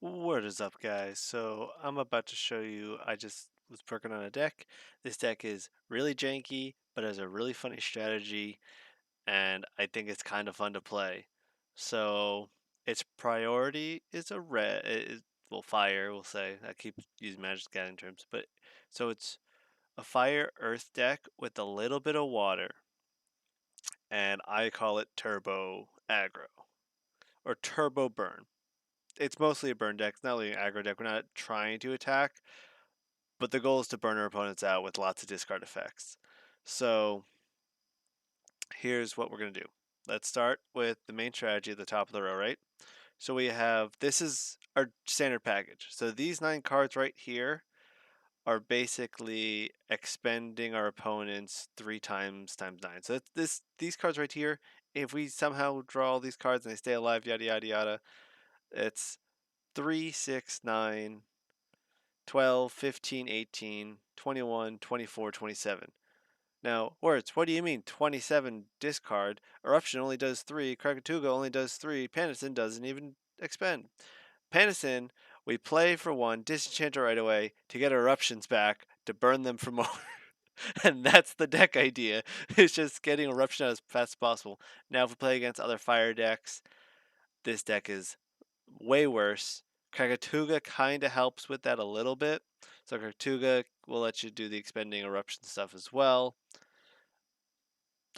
What is up, guys? So I'm about to show you. I just was working on a deck. This deck is really janky, but has a really funny strategy, and I think it's kind of fun to play. So its priority is a red, well, fire. We'll say I keep using Magic the Gathering terms, but so it's a fire earth deck with a little bit of water, and I call it Turbo Aggro or Turbo Burn. It's mostly a burn deck. It's not really an aggro deck. We're not trying to attack, but the goal is to burn our opponents out with lots of discard effects. So here's what we're going to do. Let's start with the main strategy at the top of the row, right? So we have, this is our standard package. So these 9 cards right here are basically expending our opponents 3 times times 9. So these cards right here, if we somehow draw all these cards and they stay alive, yada yada yada, it's 3, 6, 9, 12, 15, 18, 21, 24, 27. Now, words, what do you mean 27 discard? Eruption only does 3, Krakatuga only does 3, Panison doesn't even expend. Panison, we play for 1, disenchant it right away to get eruptions back to burn them for more. And that's the deck idea. It's just getting eruption out as fast as possible. Now, if we play against other fire decks, this deck is way worse. Krakatuga kind of helps with that a little bit. So Krakatuga will let you do the expending eruption stuff as well.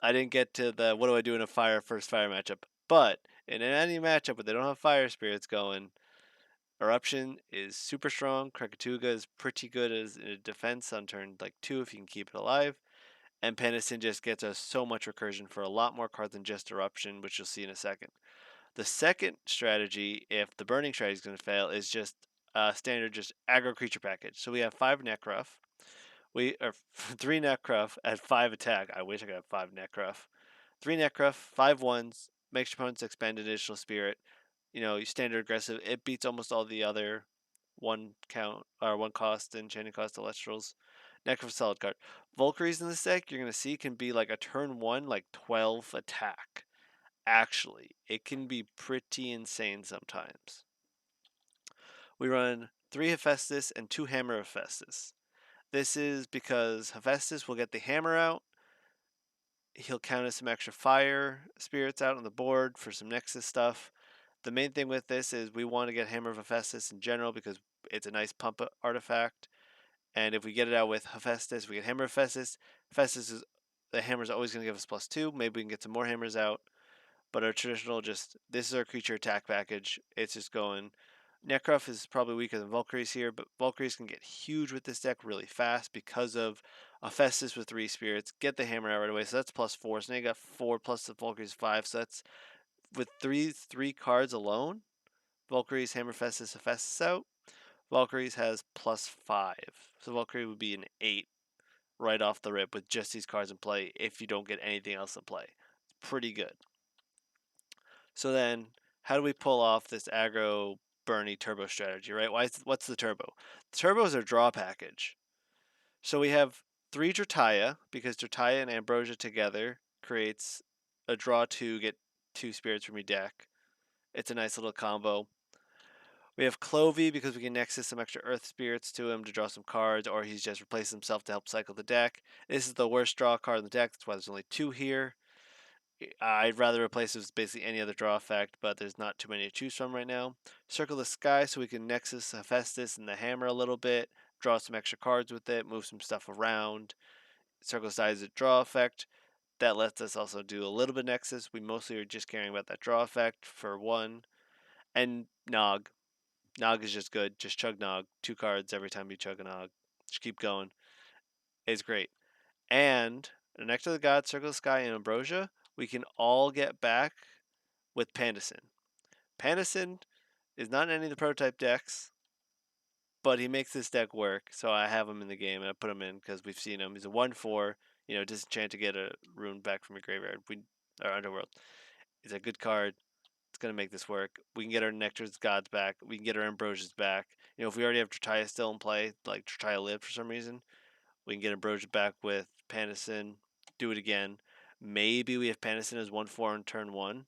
I didn't get to the what do I do in a first fire matchup, but in any matchup where they don't have fire spirits going, eruption is super strong. Krakatuga is pretty good as a defense on turn like 2 if you can keep it alive. And Panison just gets us so much recursion for a lot more cards than just eruption, which you'll see in a second. The second strategy, if the burning strategy is going to fail, is just a standard just aggro creature package. So we have 5 Necruff. We are 3 Necruff at 5 attack. I wish I could have 5 Necruff. 3 Necruff, 5 ones, makes your opponents expend additional spirit. You know, standard aggressive. It beats almost all the other 1 cost enchanting cost Elestrals. Necruff solid card. Valkyries in this deck, you're gonna see can be like a turn 1, like 12 attack. Actually, it can be pretty insane sometimes. We run 3 Hephaestus and 2 Hammer Hephaestus. This is because Hephaestus will get the hammer out. He'll counter some extra fire spirits out on the board for some Nexus stuff. The main thing with this is we want to get Hammer of Hephaestus in general because it's a nice pump artifact. And if we get it out with Hephaestus, we get Hammer of Hephaestus. Hephaestus is the hammer's always going to give us +2. Maybe we can get some more hammers out. But our traditional this is our creature attack package. It's just going. Necruff is probably weaker than Valkyries here, but Valkyries can get huge with this deck really fast because of Hephaestus with 3 spirits. Get the hammer out right away, so that's +4. So now you got 4 plus the Valkyries 5. So that's with three cards alone. Valkyries, Hammer, Hephaestus out. Valkyries has +5, so Valkyrie would be an 8 right off the rip with just these cards in play. If you don't get anything else in play, it's pretty good. So then, how do we pull off this aggro Bernie turbo strategy, right? What's the turbo? The turbo is our draw package. So we have 3 Drataya, because Drataya and Ambrosia together creates a draw 2, get 2 spirits from your deck. It's a nice little combo. We have Clovey because we can nexus some extra earth spirits to him to draw some cards, or he's just replaced himself to help cycle the deck. This is the worst draw card in the deck, that's why there's only 2 here. I'd rather replace it with basically any other draw effect, but there's not too many to choose from right now. Circle the Sky so we can Nexus Hephaestus and the Hammer a little bit, draw some extra cards with it, move some stuff around. Circle the Sky is a draw effect. That lets us also do a little bit of Nexus. We mostly are just caring about that draw effect for 1. And Nog. Nog is just good. Just chug Nog. 2 cards every time you chug a Nog. Just keep going. It's great. And next to the God, Circle the Sky, and Ambrosia, we can all get back with Pandison. Pandison is not in any of the prototype decks, but he makes this deck work, so I have him in the game, and I put him in because we've seen him. He's a 1/4, disenchant to get a rune back from your graveyard. Or Underworld. It's a good card. It's going to make this work. We can get our Nectar's Gods back. We can get our Ambrosias back. If we already have Tritaya still in play, like Tritaya lived for some reason, we can get Ambrosia back with Pandison, do it again. Maybe we have Pandison as 1/4 on turn 1,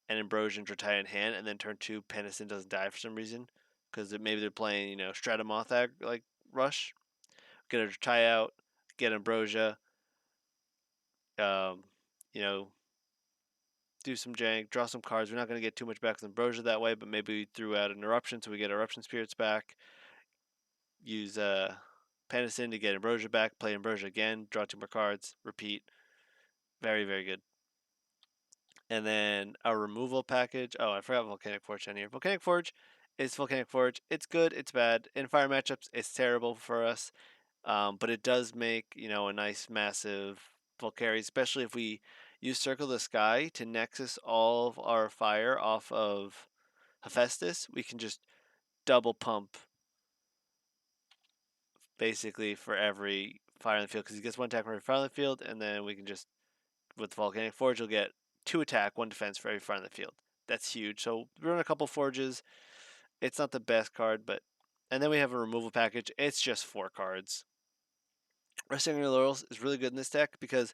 and Ambrosia and Drataya in hand, and then turn 2, Pandison doesn't die for some reason. because maybe they're playing, you know, Stratamoth like rush. Get a tie out, get Ambrosia, um, you know, do some jank, draw some cards. We're not going to get too much back with Ambrosia that way, but maybe we threw out an Eruption so we get Eruption Spirits back. Use Panacin to get Ambrosia back, play Ambrosia again, draw 2 more cards, repeat. Very, very good. And then our removal package. Oh, I forgot Volcanic Forge in here. Volcanic Forge is Volcanic Forge. It's good, it's bad. In fire matchups, it's terrible for us. But it does make, you know, a nice massive Volcari, especially if we use Circle the Sky to nexus all of our fire off of Hephaestus. We can just double pump basically for every fire in the field because he gets 1 attack for every fire in the field, and then we can just, with Volcanic Forge, you'll get 2 attack, 1 defense for every fire in the field. That's huge. So we run a couple forges. It's not the best card, but, and then we have a removal package. It's just 4 cards. Resting Your Laurels is really good in this deck because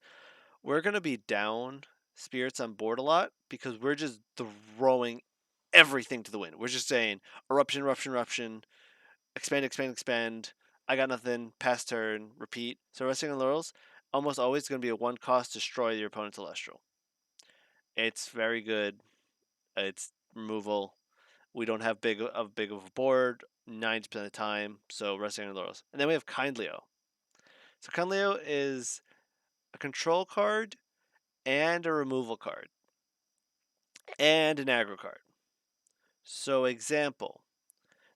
we're going to be down spirits on board a lot because we're just throwing everything to the wind. We're just saying eruption, eruption, eruption, expand, expand, expand. I got nothing, pass turn, repeat. So Resting on Laurels almost always going to be a 1 cost destroy your opponent's Celestial. It's very good. It's removal. We don't have big of a board 90% of the time, so Resting on Laurels. And then we have Kindleo. So Kindleo is a control card and a removal card and an aggro card. So example,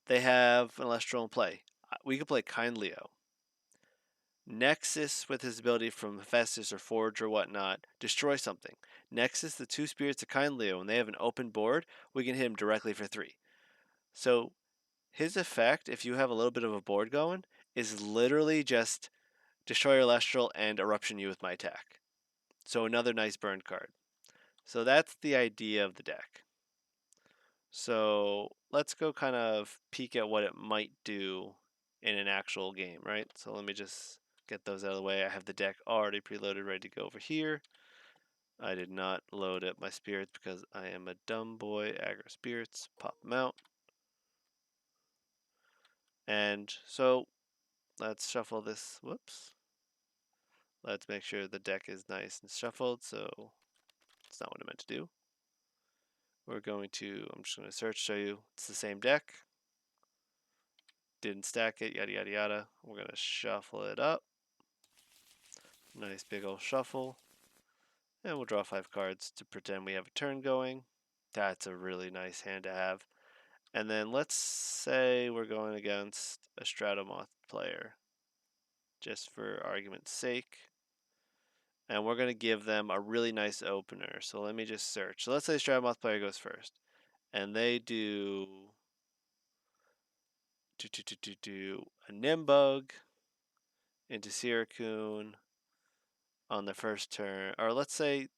they have an Elestral in play. We could play Kindleo. Nexus with his ability from Hephaestus or Forge or whatnot, destroy something. Nexus the 2 spirits of Kindleo when they have an open board, we can hit him directly for 3. So his effect, if you have a little bit of a board going, is literally just destroy your Elestral and eruption you with my attack. So another nice burn card. So that's the idea of the deck. So let's go kind of peek at what it might do in an actual game, right? So let me just get those out of the way. I have the deck already preloaded, ready to go over here. I did not load up my spirits because I am a dumb boy. Aggro spirits, pop them out. And so let's shuffle this. Whoops. Let's make sure the deck is nice and shuffled. So it's not what I meant to do. We're going to, I'm just going to search, show you it's the same deck. Didn't stack it, yada yada yada. We're going to shuffle it up. Nice big old shuffle. And we'll draw 5 cards to pretend we have a turn going. That's a really nice hand to have. And then let's say we're going against a Stratamoth player, just for argument's sake. And we're going to give them a really nice opener. So let me just search. So let's say Stratamoth player goes first. And they do a Nimbug into Siracune on the first turn. Or let's say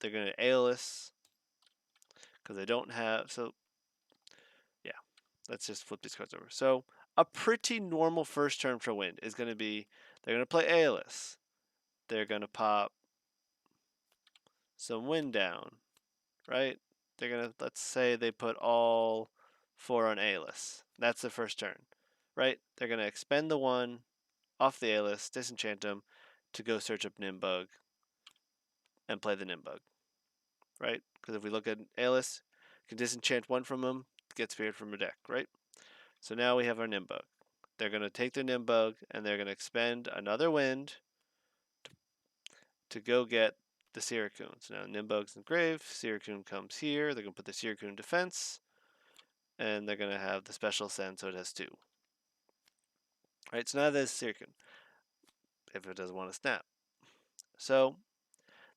they're going to Aeolus because they don't have. So yeah, let's just flip these cards over. So a pretty normal first turn for Wind is going to be they're going to play Aeolus. They're going to pop some Wind down, right? They're going to, let's say they put all 4 on Aeolus. That's the first turn, right? They're going to expend the 1 off the Aeolus, disenchant them to go search up Nimbug and play the Nimbug, right? Because if we look at Aeolus, you can disenchant 1 from them, get Spirit from a deck, right? So now we have our Nimbug. They're going to take their Nimbug and they're going to expend another Wind to go get the Siracune. So now Nimbug's in the grave, Siracune comes here, they're going to put the Siracune in defense, and they're going to have the special send so it has 2. Right, so now there's Siracune, if it doesn't want to snap. So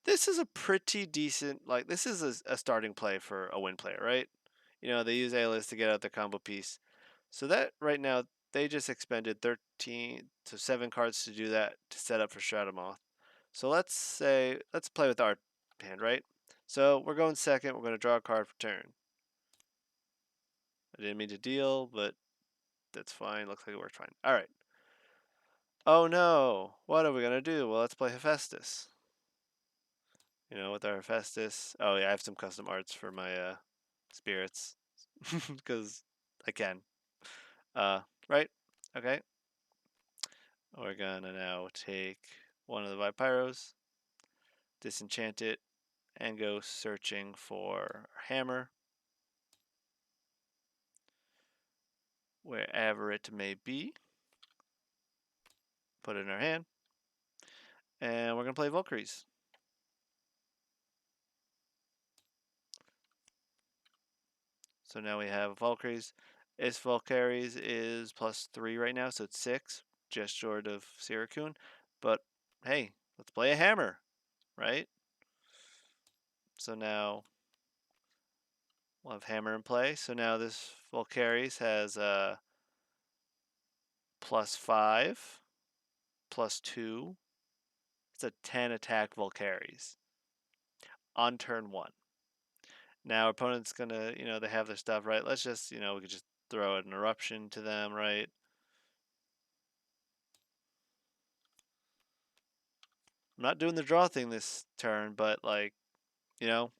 this is a pretty decent, like, this is a starting play for a Wind player, right? You know, they use Aeolus to get out their combo piece. So that, right now, they just expended 13 to 7 cards to do that to set up for Stratamoth. So let's play with our hand, right? So we're going second, we're going to draw a card for turn. I didn't mean to deal, but that's fine. Looks like it worked fine. Alright. Oh no! What are we going to do? Well, let's play Hephaestus. You know, with our Hephaestus. Oh yeah, I have some custom arts for my spirits. Because I can. Right? Okay. We're gonna now take one of the Vipyros, disenchant it, and go searching for our hammer, wherever it may be. Put it in our hand, and we're gonna play Valkyries. So now we have Valkyries. Its Valkyries is +3 right now, so it's 6, just short of Sirikun. But hey, let's play a hammer, right? So now we'll have hammer in play. So now this Valkyries has +5, +2. It's a 10 attack Valkyries on turn 1. Now opponent's gonna, they have their stuff, right? Let's just, we could just throw an eruption to them, right? I'm not doing the draw thing this turn, but like, you know.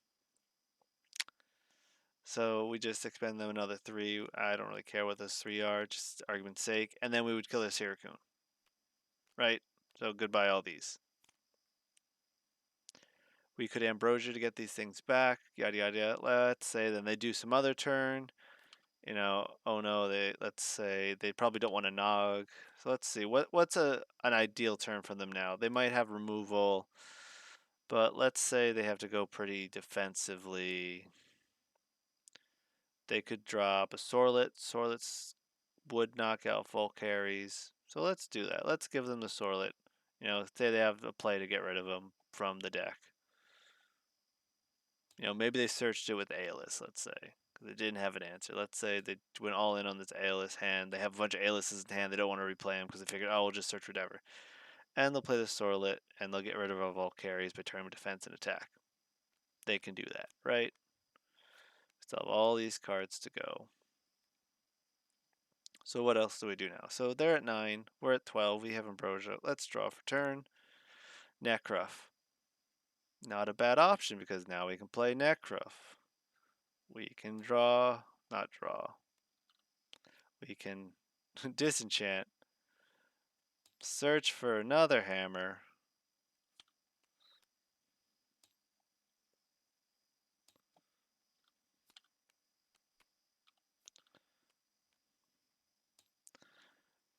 So we just expend them another 3. I don't really care what those 3 are, just argument's sake. And then we would kill their Sirikun. Right? So goodbye all these. We could Ambrosia to get these things back, yada yada yada. Let's say then they do some other turn. Oh no, let's say they probably don't want to Nog. So let's see, what's an ideal turn for them now? They might have removal, but let's say they have to go pretty defensively. They could drop a Sorlet. Sorlets would knock out Volcaries. So let's do that. Let's give them the Sorlet. Say they have a play to get rid of them from the deck. Maybe they searched it with Aeolus, let's say, because they didn't have an answer. Let's say they went all in on this Aeolus hand. They have a bunch of Aeoluses in hand. They don't want to replay them because they figured, oh, we'll just search whatever. And they'll play the Sorlet, and they'll get rid of our Volcaries by turning defense and attack. They can do that, right? Still have all these cards to go. So what else do we do now? So they're at 9. We're at 12. We have Ambrosia. Let's draw for turn. Nekruff. Not a bad option because now we can play Nekruff. We can not draw. We can disenchant. Search for another hammer.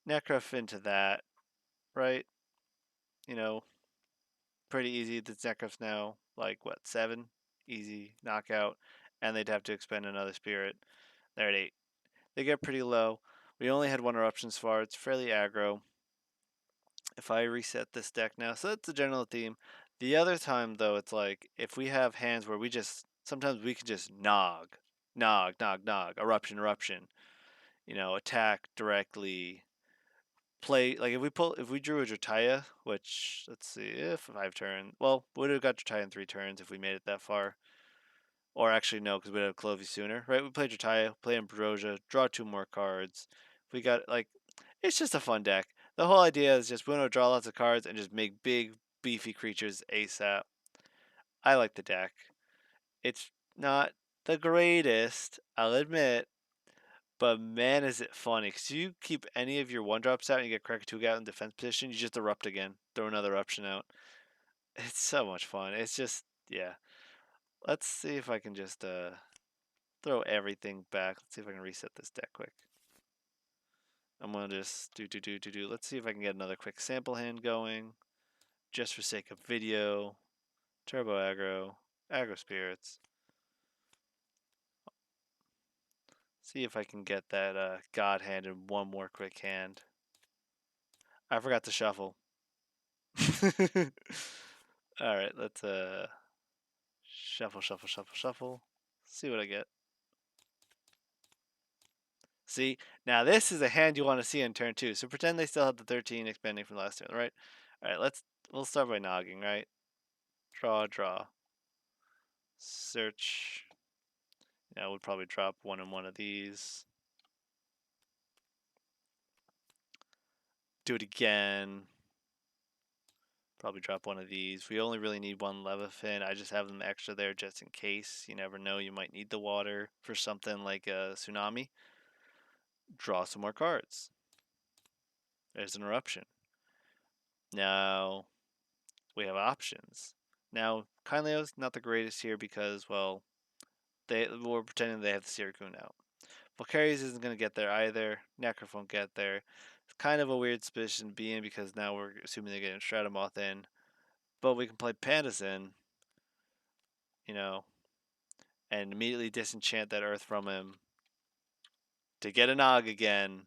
Nekruff into that, right? Pretty easy. The Nekruff's now like what, 7? Easy knockout. And they'd have to expend another spirit. They're at 8. They get pretty low. We only had 1 eruption so far. It's fairly aggro. If I reset this deck now, so that's the general theme. The other time though, it's like if we have hands where sometimes we can just nog, eruption, attack directly, play like if we drew a Jotaya, which let's see, if 5 turns, well, we would have got Jotaya in 3 turns if we made it that far. Or actually no, because we'd have Clovey sooner, right? We play Jotaya, play Ambrosia, draw 2 more cards. We got it's just a fun deck. The whole idea is just we want to draw lots of cards and just make big, beefy creatures ASAP. I like the deck. It's not the greatest, I'll admit, but man, is it funny. Because you keep any of your 1-drops out and you get Krakatuga out in defense position, you just erupt again. Throw another eruption out. It's so much fun. It's just, yeah. Let's see if I can just throw everything back. Let's see if I can reset this deck quick. I'm going to just do. Let's see if I can get another quick sample hand going. Just for sake of video. Turbo Aggro Spirits. See if I can get that God hand in one more quick hand. I forgot to shuffle. Alright, let's shuffle. See what I get. See, now this is a hand you want to see in turn 2. So pretend they still have the 13 expanding from last turn, right? Alright, we'll start by nogging, right? Draw. Search. Yeah, we'll probably drop 1 and 1 of these. Do it again. Probably drop 1 of these. We only really need 1 Levifin. I just have them extra there just in case. You never know, you might need the water for something like a tsunami. draw some more cards. There's an eruption. Now we have options. Now, Kindleo's not the greatest here because, well, we're pretending they have the Sirikun out. Volcarius isn't going to get there either. Necrof won't get there. It's kind of a weird position to be in because now we're assuming they're getting Stratomoth in. But we can play Pandas in, you know, and immediately disenchant that Earth from him to get a Nog again.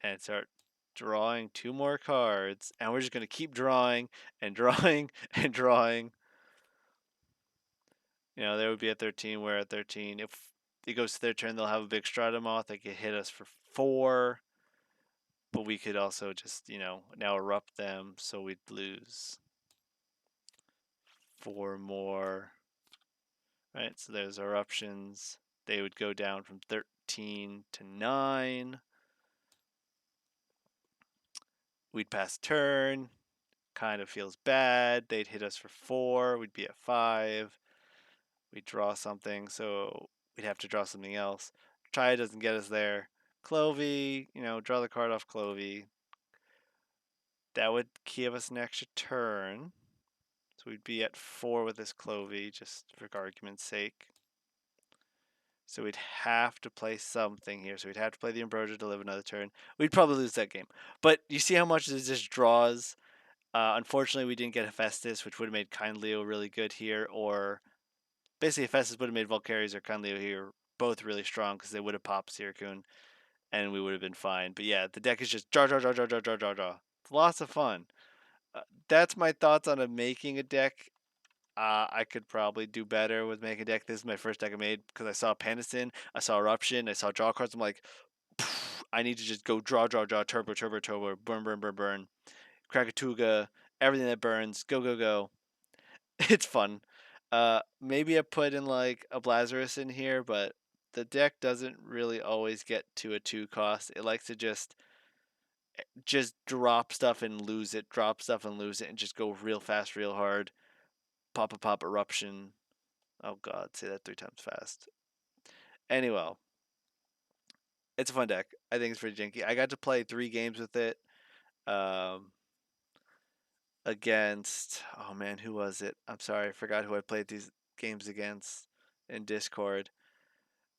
And start drawing 2 more cards. And we're just going to keep drawing and drawing and drawing. They would be at 13. We're at 13. If it goes to their turn, they'll have a big Stratomoth that could hit us for 4. But we could also just, now erupt them, so we'd lose 4 more. Right, so there's eruptions. They would go down from 13 to 9. We'd pass turn. Kind of feels bad. They'd hit us for 4. We'd be at 5. We'd draw something, so we'd have to draw something else. Try doesn't get us there. Clovey, draw the card off Clovey. That would give us an extra turn. So we'd be at 4 with this Clovey, just for argument's sake. So we'd have to play something here. So we'd have to play the Ambrosia to live another turn. We'd probably lose that game. But you see how much this just draws? Unfortunately, we didn't get Hephaestus, which would have made Kind Leo really good here. Or basically, Hephaestus would have made Volcarius or Kind Leo here both really strong because they would have popped Sirikun and we would have been fine. But yeah, the deck is just draw, draw, draw, draw, draw, draw, draw, draw. It's lots of fun. That's my thoughts on making a deck. I could probably do better with making a deck. This is my first deck I made because I saw Panacin, I saw Eruption, I saw draw cards. I'm like, I need to just go draw, draw, draw, turbo, turbo, turbo, burn, burn, burn, burn, Krakatuga, everything that burns, go, go, go. It's fun. Maybe I put in like a Blazarus in here, but the deck doesn't really always get to a 2 cost. It likes to just drop stuff and lose it, drop stuff and lose it, and just go real fast, real hard. Pop a pop eruption. Oh god, say that 3 times fast. Anyway, it's a fun deck. I think it's pretty janky. I got to play 3 games with it. Against, oh man, who was it? I'm sorry, I forgot who I played these games against in Discord.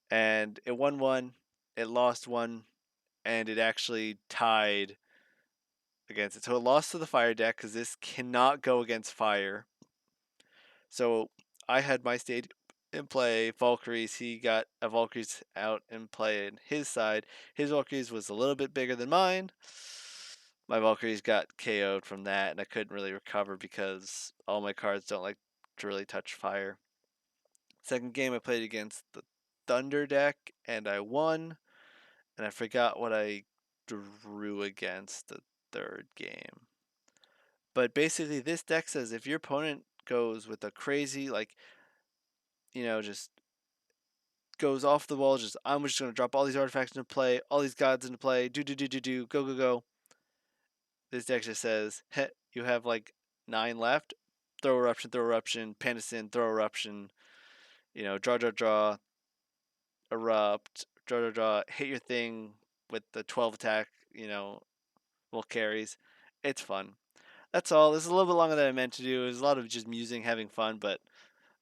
And it won 1, it lost 1, and it actually tied against it. So it lost to the fire deck because this cannot go against fire. So I had my state in play Valkyries. He got a Valkyries out in play in his side. His Valkyries was a little bit bigger than mine. My Valkyries got KO'd from that, and I couldn't really recover because all my cards don't like to really touch fire. Second game I played against the Thunder deck, and I won. And I forgot what I drew against the third game. But basically, this deck says if your opponent goes with a crazy, just goes off the wall, I'm just going to drop all these artifacts into play, all these gods into play, go, go, go. This deck just says, hey, you have like 9 left, throw eruption, Panacin, throw eruption, draw, draw, draw, erupt, draw, draw, draw, hit your thing with the 12 attack, carries. It's fun. That's all. This is a little bit longer than I meant to do. There's a lot of just musing, having fun, but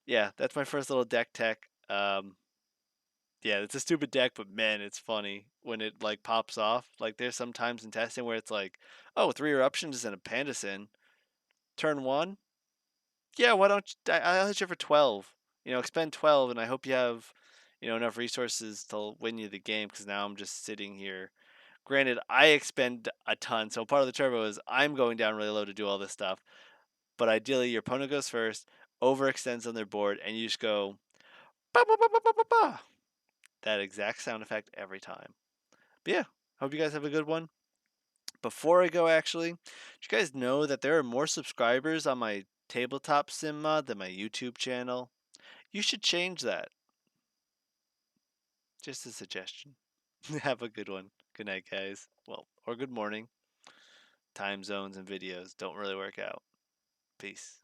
yeah, that's my first little deck tech. Yeah, it's a stupid deck, but man, it's funny when it like pops off. Like there's some times in testing where it's like, oh, 3 eruptions and a Pandasin. Turn 1? Yeah, why don't you, I'll hit you for 12. Expend 12 and I hope you have, enough resources to win you the game because now I'm just sitting here. Granted, I expend a ton, so part of the turbo is I'm going down really low to do all this stuff. But ideally, your opponent goes first, overextends on their board, and you just go, ba ba ba ba ba ba ba. That exact sound effect every time. But yeah, hope you guys have a good one. Before I go, actually, did you guys know that there are more subscribers on my tabletop sim mod than my YouTube channel? You should change that. Just a suggestion. Have a good one. Good night, guys. Well, or good morning. Time zones and videos don't really work out. Peace.